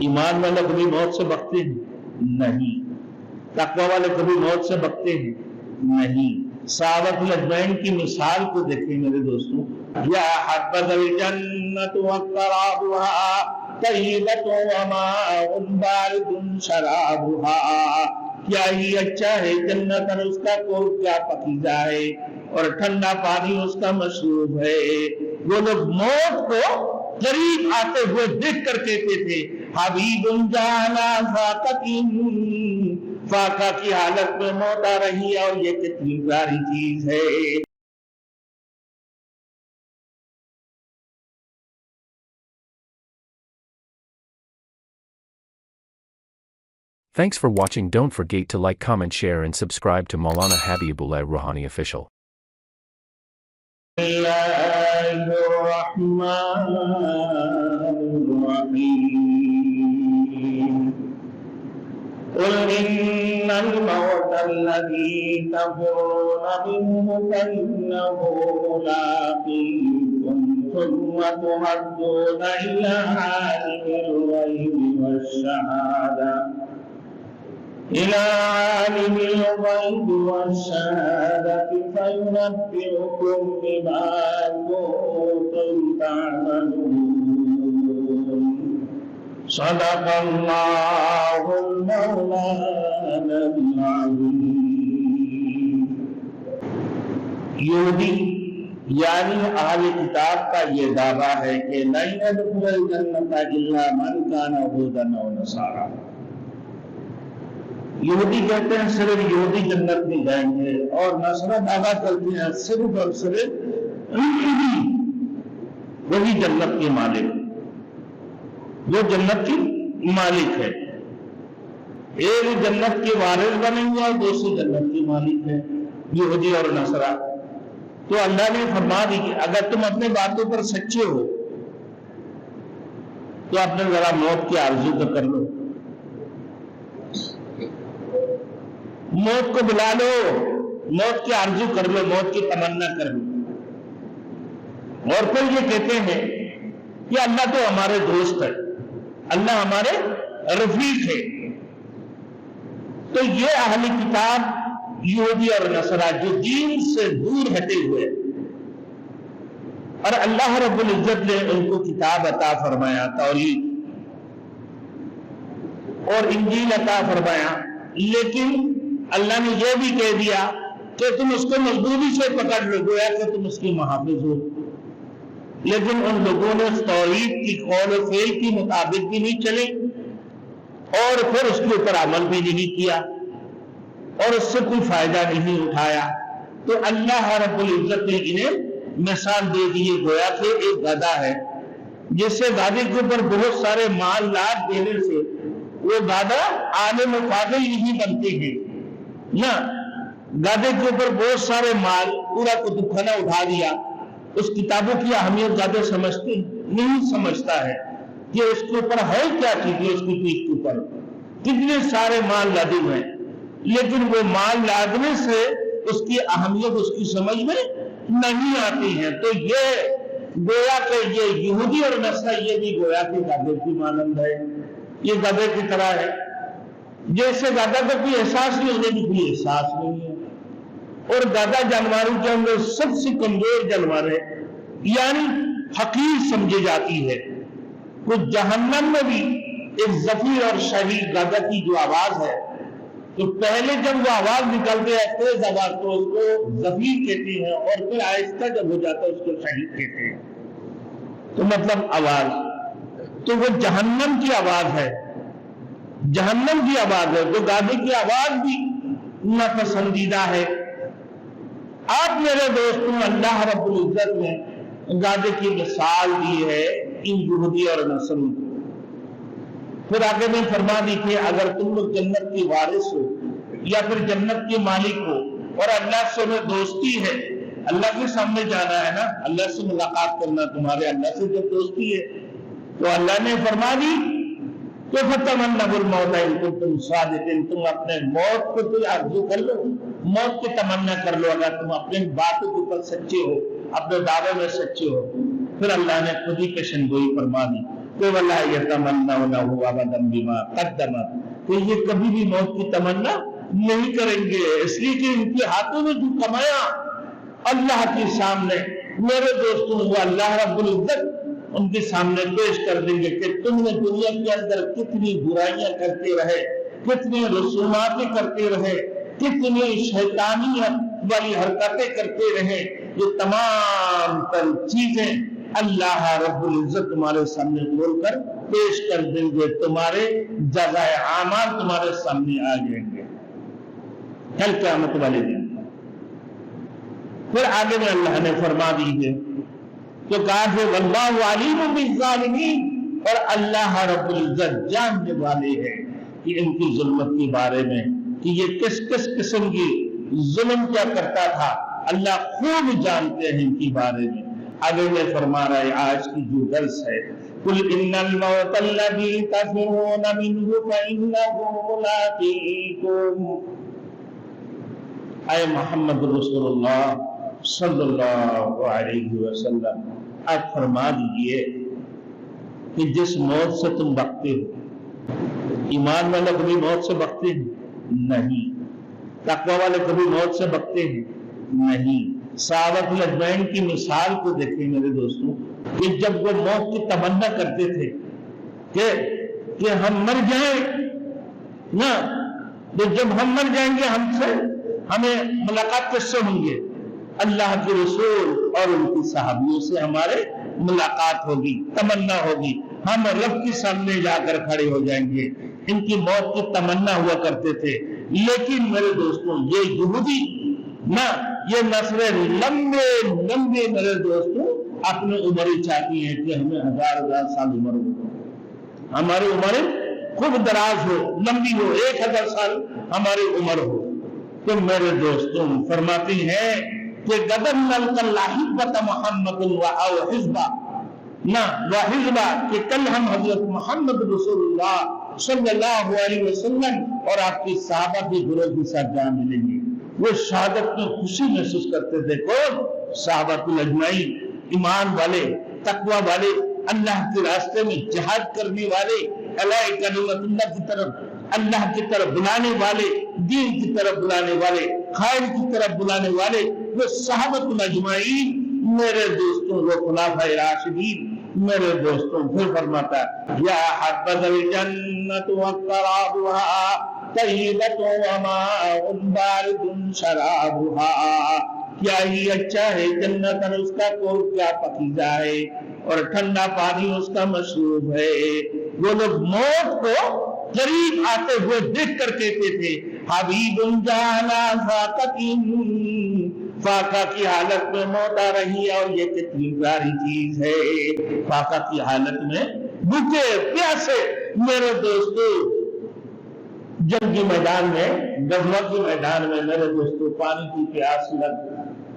ایمان والے کبھی موت سے بکتے ہیں؟ نہیں۔ تقوی والے کبھی موت سے بکتے ہیں؟ نہیں۔ صحابہ اجمعین کی مثال کو دیکھیں میرے دوستوں، یا حبذا الجنۃ وقرابها طیبۃ وماء بارد شرابها، کیا ہی اچھا ہے جنت اور اس کا قرب کیا پکیزہ ہے، اور ٹھنڈا پانی اس کا مشروب ہے۔ وہ لوگ موت کو قریب آتے ہوئے دیکھ کر کہتے تھے حبیب جانا فاقتین، فاقہ کی حالت میں موت آ رہی ہے اور یہ کتنی پیاری چیز ہے۔ Thanks for watching. Don't forget to like, comment, share and subscribe to Maulana Habibullah Rouhani Official. اللہ الرحمن الرحیم قل ان الموت الذي تفرون منه فإنه ملاقيكم ثم تردون إلى عالم الغيب والشهادة فينبئكم بما كنتم تعملون۔ صدق اللہ المولانا العظیم۔ یہودی یعنی اہل کتاب کا یہ دعویٰ ہے کہ لن يدخل الجنة الا من كان هودا او نصارى۔ یہودی کہتے ہیں صرف یہودی جنت میں جائیں گے، اور نصارہ دعویٰ کرتے ہیں صرف اور صرف وہی جنت کے مالک، وہ جنت کی مالک ہے۔ ایک جنت کے وارث بنیں گے اور دوسری جنت کی مالک ہے، یہودی اور نصارہ۔ تو اللہ نے فرما دی کہ اگر تم اپنے باتوں پر سچے ہو تو اپنے ذرا موت کی آرزو تو کر لو، موت کو بلا لو، موت کی آرزو کر لو، موت کی تمنا کر لو۔ اور پھر یہ کہتے ہیں کہ اللہ تو ہمارے دوست ہے، اللہ ہمارے رفیق ہے۔ تو یہ اہل کتاب یہودی اور نصارہ جو دین سے دور ہٹے ہوئے، اور اللہ رب العزت نے ان کو کتاب عطا فرمایا، توریت اور انجیل عطا فرمایا، لیکن اللہ نے یہ بھی کہہ دیا کہ تم اس کو مضبوطی سے پکڑ لو، گویا کہ تم اس کی محافظ ہو۔ لیکن ان لوگوں نے توحید کی قول و فعل کے مطابق بھی نہیں چلے، اور پھر اس کے اوپر عمل بھی نہیں کیا، اور اس سے کوئی فائدہ نہیں اٹھایا۔ تو اللہ رب العزت نے انہیں مثال دے دی، گویا کہ ایک گدھا ہے، جس سے گدھے کے اوپر بہت سارے مال لاد دینے سے وہ گدھا عالم و فاضل نہیں بنتے ہیں نہ۔ گدھے کے اوپر بہت سارے مال، پورا کتب خانہ اٹھا دیا، اس کتابوں کی اہمیت زیادہ سمجھتے نہیں سمجھتا ہے کہ اس کے اوپر ہے کیا چیز، اس کی پیٹھ کے اوپر کتنے سارے مال لادے ہوئے ہیں، لیکن وہ مال لادنے سے اس کی اہمیت اس کی سمجھ میں نہیں آتی ہے۔ تو یہ گویا کہ یہ یہودی اور نصارہ یہ بھی گویا کہ گدھے کی مانند ہے، یہ گدھے کی طرح ہے، جیسے گدھا کا کوئی احساس نہیں، انہیں بھی کوئی احساس نہیں ہے۔ اور گدھا جانوروں کے اندر سب سے کمزور جانور ہے، یعنی حقیر سمجھی جاتی ہے۔ کچھ جہنم میں بھی ایک ظفیر اور شہید گدھا کی جو آواز ہے، تو پہلے جب وہ آواز نکلتے ہے تیز آواز تو اس کو ظفیر کہتے ہیں، اور پھر آہستہ جب ہو جاتا ہے اس کو شہید کہتے ہیں۔ تو مطلب آواز تو وہ جہنم کی آواز ہے، جہنم کی آواز ہے، تو گدھے کی آواز بھی ناپسندیدہ ہے۔ آپ میرے دوستوں، اللہ رب العزت نے گدھے کی مثال دی ہے ان یہودی اور نصاروں کو۔ پھر آگے میں فرما دی کہ اگر تم لوگ جنت کی وارث ہو یا پھر جنت کے مالک ہو اور اللہ سے میں دوستی ہے، اللہ کے سامنے جانا ہے نا، اللہ سے ملاقات کرنا، تمہارے اللہ سے جب دوستی ہے تو اللہ نے فرما دی تو فَتَمَنَّوُا الْمَوْتَ إِن كُنتُمْ صَادِقِينَ، تم اپنے موت کو تو آرزو کر لو، موت کی تمنا کر لو، اگر تم اپنے باتوں کے اوپر سچے ہو، اپنے دعوے میں سچے ہو۔ پھر اللہ نے خود ہی پیشن گوئی فرما دی کہ وَلَا يَتَمَنَّوْنَهُ أَبَدًا بِمَا قَدَّمَتْ، کہ یہ کبھی بھی موت کی تمنا نہیں کریں گے، اس لیے کہ ان کے ہاتھوں میں جو کمایا اللہ کے سامنے میرے دوستوں وہ اللہ رب العزت ان کے سامنے پیش کر دیں گے کہ تم نے دنیا کے اندر کتنی برائیاں کرتے رہے، کتنی رسوماتیں کرتے رہے، کتنی شیطانیت والی حرکتیں کرتے رہے، یہ تمام تر چیزیں اللہ رب العزت تمہارے سامنے کھول کر پیش کر دیں گے، تمہارے جزائے اعمال تمہارے سامنے آ جائیں گے کل قیامت والے دن۔ پھر آگے میں اللہ نے فرما دیجئے کہ کہا کہ واللہ علیم بالظالمین، اور اللہ رب العزت جاننے والے ہیں کہ ان کی ظلمت کے بارے میں کہ یہ کس کس قسم کی ظلم کیا کرتا تھا، اللہ خوب جانتے ہیں ان کی بارے میں۔ آگے میں فرما رہا ہے آج کی جو درس ہے قُلْ إِنَّ الْمَوْتَ الَّذِي تَفِرُّونَ مِنْهُ فَإِنَّهُ مُلَاقِيكُمْ، اے محمد رسول اللہ صلی اللہ علیہ وسلم آپ فرما دیجئے کہ جس موت سے تم بھگتے ہو، ایمان والے کبھی موت سے بھگتے ہیں نہیں، تقوی والے کبھی موت سے بھگتے ہیں نہیں۔ صحابہ اجمعین کی مثال کو دیکھیں میرے دوستوں کہ جب وہ موت کی تمنا کرتے تھے کہ ہم مر جائیں نا، تو جب ہم مر جائیں گے ہمیں ملاقات کس سے ہوں گے؟ اللہ کے رسول اور ان کی صحابیوں سے ہمارے ملاقات ہوگی، تمنا ہوگی، ہم رب کے سامنے جا کر کھڑے ہو جائیں گے۔ ان کی موت کی تمنا ہوا کرتے تھے، لیکن میرے دوستوں یہ یہودی نہ، یہ نسلیں لمبے میرے دوستوں اپنے عمر چاہتی ہیں کہ ہمیں 1000 سال عمر ہو، ہماری عمر خوب دراز ہو، لمبی ہو، 1000 سال ہماری عمر ہو۔ تو میرے دوستوں فرماتی ہیں کہ غدن نلقى الأحبة محمد و حزبہ نہ وحزبہ، کہ کل ہم حضرت محمد رسول اللہ صلی اللہ علیہ وسلم اور آپ کی صحابہ کی گروہ کے ساتھ جا ملیں گے۔ وہ شہادت کی خوشی محسوس کرتے تھے، کون؟ صحابہ اجمعین، ایمان والے، تقوی والے، اللہ کے راستے میں جہاد کرنے والے، اعلی کلمت اللہ کی طرف، اللہ کی طرف بلانے والے، دین کی طرف بلانے والے، خیر کی طرف بلانے والے، وہ صحابہ اجمعین میرے دوستوں، وہ خلفائے راشدین میرے دوستوں۔ پھر فرماتا یا حبذ الجنت وقرابها طیبۃ وماء بارد شرابها، کیا ہی اچھا ہے جنت اور اس کا کول کیا پکیزہ ہے، اور ٹھنڈا پانی اس کا مشروب ہے۔ وہ لوگ موت کو قریب آتے ہوئے دیکھ کر کہتے تھے حبیب جانا فاقت، فاقہ کی حالت میں موت آ رہی ہے، اور یہ کتنی پیاری چیز ہے، فاقہ کی حالت میں بھوکے پیاسے میرے دوستو جنگی میدان میں، غزوہ کے میدان میں میرے دوستو پانی کی پیاس لگ،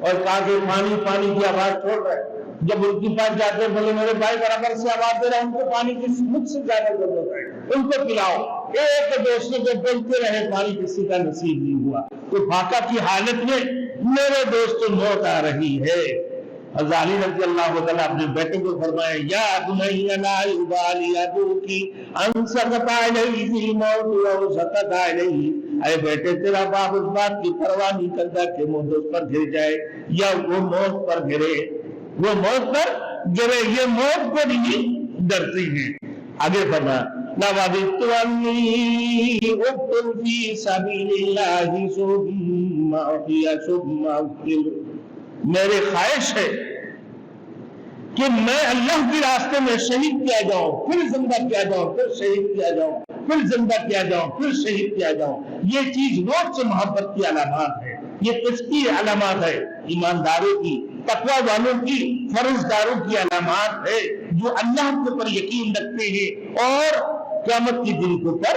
اور کہا کہ پانی کی آواز چھوڑ رہے، جب ان کے پاس جاتے بولے میرے بھائی برابر سے آواز دے رہا، ان کو پانی کی مجھ سے زیادہ ضرورت ہے، ان کو پلاؤ۔ ایک دوسرے کو بولتے رہے، پانی کسی کا نصیب نہیں ہوا۔ تو فاقہ کی حالت میں میرے دوستو موت آ رہی ہے۔ حضرت علی رضی اللہ تعالیٰ اپنے بیٹے کو فرمائے یا بنی لا یبالی ابوکی ان سقط علیہ الموت او سقط علیہ، اے بیٹے تیرا باپ اس بات کی پرواہ نہیں کرتا کہ موت اس پر گر جائے یا وہ موت پر گرے، وہ موت پر گرے، یہ موت کو نہیں ڈرتی ہیں۔ آگے فرمایا لَوَدِدتُّ أَنِّي أُقْتَلُ فِي سَبِيلِ اللَّهِ ثُمَّ أُحْيَىٰ ثُمَّ أُقْتَلُ، میری خواہش ہے کہ میں اللہ کے راستے میں شہید کیا جاؤں، پھر زندہ کیا جاؤں، پھر شہید کیا جاؤں، پھر زندہ کیا جاؤں، پھر شہید کیا جاؤں۔ یہ چیز موت سے محبت کی علامات ہے، یہ کس کی علامات ہے؟ ایمانداروں کی، تقوی والوں کی، فرزداروں کی علامات ہے، جو اللہ کے اوپر یقین رکھتے ہیں اور قیامت کے دن کے اوپر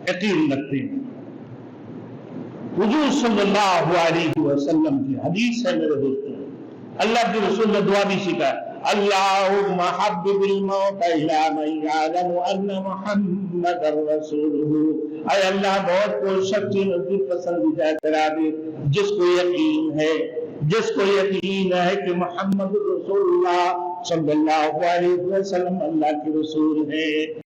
یقین رکھتے ہیں۔ حضور صلی اللہ علیہ وسلم کی حدیث ہے میرے دوستوں، اللہ کے رسول نے دعا بھی سکھا، اللہم حبب الموت الی من یعلم ان محمد رسولہ، اے اللہ موت کو سچی نزدیک پسندیدہ کرا دے جس کو یقین ہے کہ محمد رسول اللہ صلی اللہ علیہ وسلم اللہ کے رسول ہے۔